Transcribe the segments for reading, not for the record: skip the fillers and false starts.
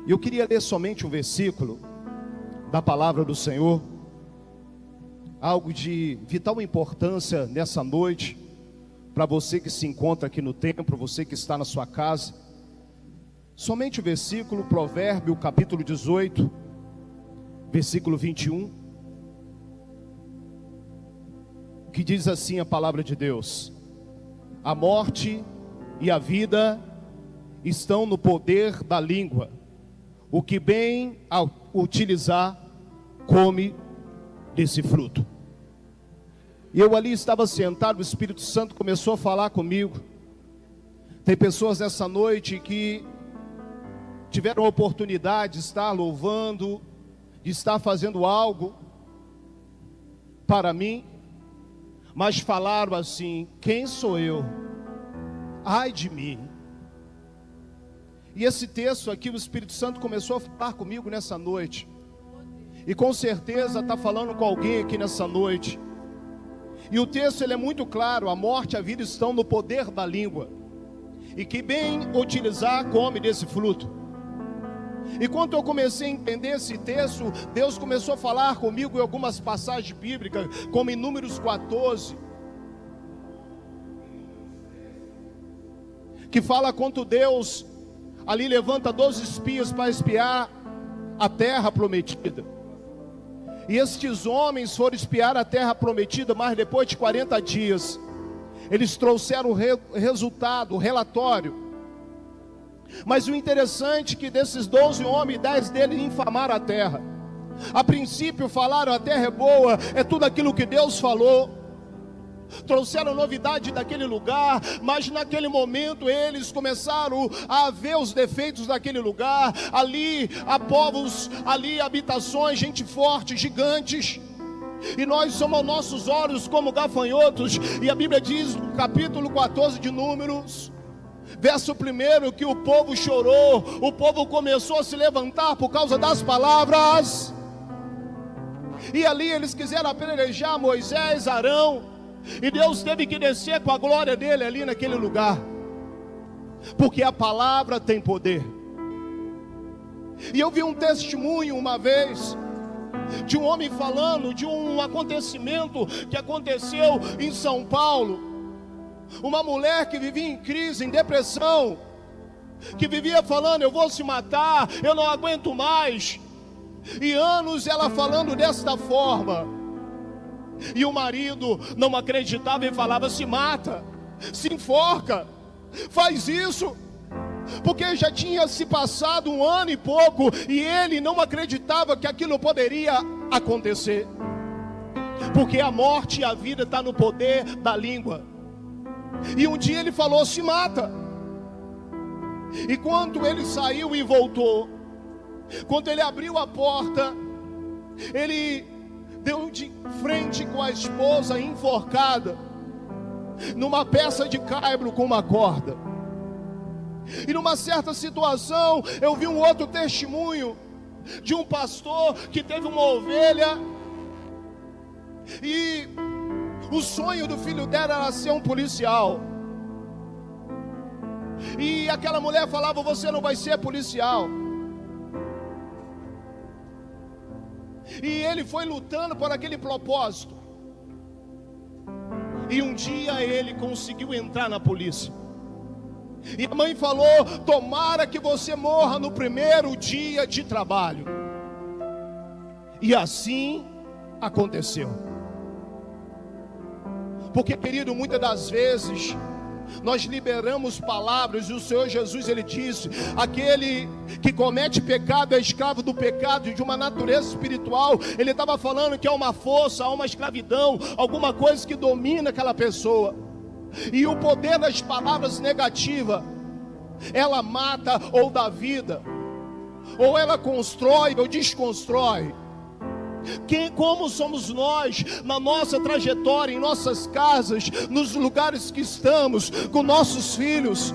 E eu queria ler somente um versículo da palavra do Senhor, algo de vital importância nessa noite, para você que se encontra aqui no templo, você que está na sua casa. Somente o versículo, Provérbio capítulo 18, versículo 21, que diz assim a palavra de Deus: a morte e a vida estão no poder da língua, o que bem ao utilizar, come desse fruto. E eu ali estava sentado, o Espírito Santo começou a falar comigo. Tem pessoas nessa noite que tiveram a oportunidade de estar louvando, de estar fazendo algo para mim, mas falaram assim: quem sou eu? Ai de mim. E esse texto aqui, o Espírito Santo começou a falar comigo nessa noite, e com certeza está falando com alguém aqui nessa noite. E o texto ele é muito claro: a morte e a vida estão no poder da língua, e que bem utilizar, come desse fruto. E quando eu comecei a entender esse texto, Deus começou a falar comigo em algumas passagens bíblicas, como em Números 14, que fala quanto Deus ali levanta 12 espias para espiar a terra prometida. E estes homens foram espiar a terra prometida, mas depois de 40 dias, eles trouxeram o resultado, o relatório. Mas o interessante é que desses 12 homens, 10 deles infamaram a terra. A princípio falaram: a terra é boa, é tudo aquilo que Deus falou. Trouxeram novidade daquele lugar, mas naquele momento eles começaram a ver os defeitos daquele lugar. Ali há povos, ali habitações, gente forte, gigantes, e nós somos nossos olhos como gafanhotos. E a Bíblia diz no capítulo 14 de Números, verso 1, que o povo chorou, o povo começou a se levantar por causa das palavras. E ali eles quiseram apedrejar Moisés, Arão, e Deus teve que descer com a glória dele ali naquele lugar, porque a palavra tem poder. E eu vi um testemunho uma vez de um homem falando de um acontecimento que aconteceu em São Paulo. Uma mulher que vivia em crise, em depressão, que vivia falando: eu vou se matar, eu não aguento mais. E anos ela falando desta forma. E o marido não acreditava e falava: se mata, se enforca, faz isso. Porque já tinha se passado 1 ano e pouco, e ele não acreditava que aquilo poderia acontecer. Porque a morte e a vida está no poder da língua. E um dia ele falou: se mata. E quando ele saiu e voltou, quando ele abriu a porta, ele deu de frente com a esposa enforcada numa peça de caibro com uma corda. E numa certa situação eu vi um outro testemunho de um pastor que teve uma ovelha, e o sonho do filho dela era ser um policial. E aquela mulher falava: você não vai ser policial. E ele foi lutando por aquele propósito. E um dia ele conseguiu entrar na polícia. E a mãe falou: tomara que você morra no primeiro dia de trabalho. E assim aconteceu. Porque, querido, muitas das vezes nós liberamos palavras, e o Senhor Jesus ele disse: aquele que comete pecado é escravo do pecado, e de uma natureza espiritual. Ele estava falando que há uma força, há uma escravidão, alguma coisa que domina aquela pessoa. E o poder das palavras negativas, ela mata ou dá vida, ou ela constrói ou desconstrói. Como somos nós na nossa trajetória, em nossas casas, nos lugares que estamos, com nossos filhos.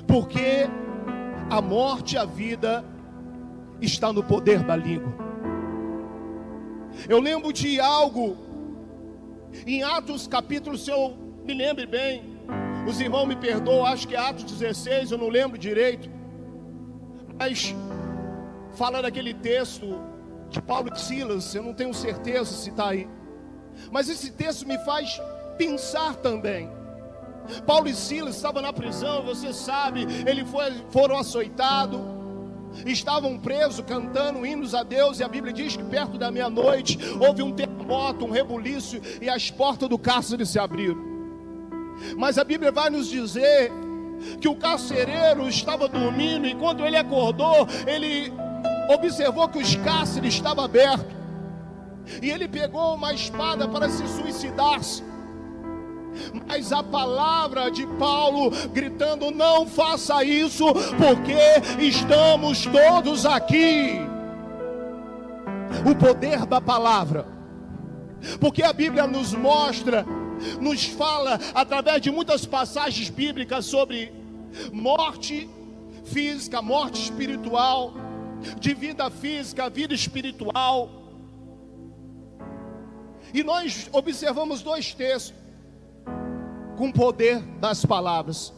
Porque a morte e a vida está no poder da língua. Eu lembro de algo em Atos capítulo, se eu me lembro bem, os irmãos me perdoam, acho que é Atos 16, eu não lembro direito. Mas fala daquele texto de Paulo e Silas, eu não tenho certeza se está aí, mas esse texto me faz pensar também. Paulo e Silas estavam na prisão, você sabe, foram açoitados, estavam presos cantando hinos a Deus, e a Bíblia diz que perto da meia-noite houve um terremoto, um rebuliço, e as portas do cárcere se abriram. Mas a Bíblia vai nos dizer que o carcereiro estava dormindo, e quando ele acordou, ele observou que os cárceres estavam abertos, e ele pegou uma espada para se suicidar-se. Mas a palavra de Paulo gritando: não faça isso, porque estamos todos aqui. O poder da palavra, porque a Bíblia nos mostra, nos fala através de muitas passagens bíblicas sobre morte física, morte espiritual, de vida física, vida espiritual. E nós observamos dois textos com o poder das palavras.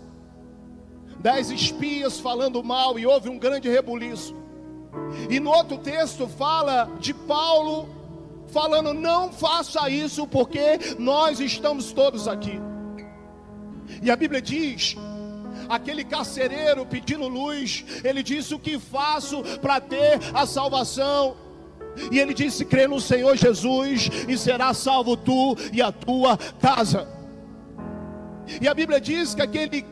10 espias falando mal e houve um grande rebuliço. E no outro texto fala de Paulo falando: não faça isso, porque nós estamos todos aqui. E a Bíblia diz, aquele carcereiro pedindo luz, ele disse: o que faço para ter a salvação? E ele disse: crê no Senhor Jesus e será salvo tu e a tua casa. E a Bíblia diz que aquele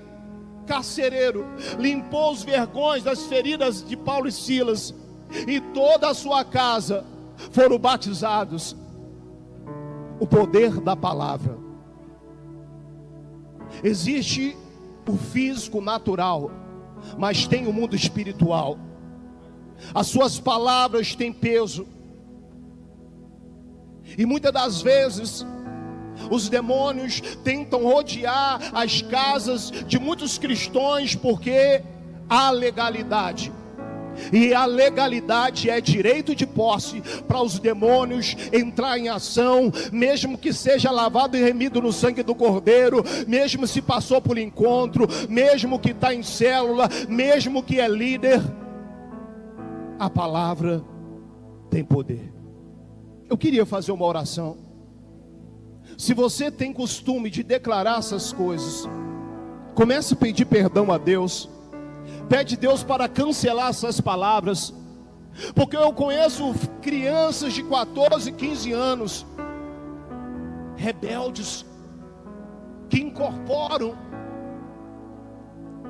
carcereiro limpou os vergões das feridas de Paulo e Silas, e toda a sua casa foram batizados. O poder da palavra. Existe o físico natural, mas tem o mundo espiritual. As suas palavras têm peso, e muitas das vezes os demônios tentam rodear as casas de muitos cristãos, porque há legalidade, e a legalidade é direito de posse para os demônios entrar em ação, mesmo que seja lavado e remido no sangue do Cordeiro, mesmo se passou por encontro, mesmo que está em célula, mesmo que é líder. A palavra tem poder. Eu queria fazer uma oração. Se você tem costume de declarar essas coisas, comece a pedir perdão a Deus. Pede Deus para cancelar essas palavras, porque eu conheço crianças de 14, 15 anos, rebeldes, que incorporam,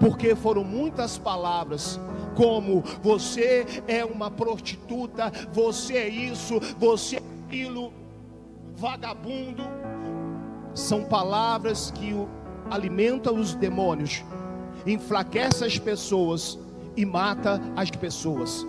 porque foram muitas palavras, como: você é uma prostituta, você é isso, você é aquilo, vagabundo. São palavras que alimentam os demônios, enfraquecem as pessoas e matam as pessoas.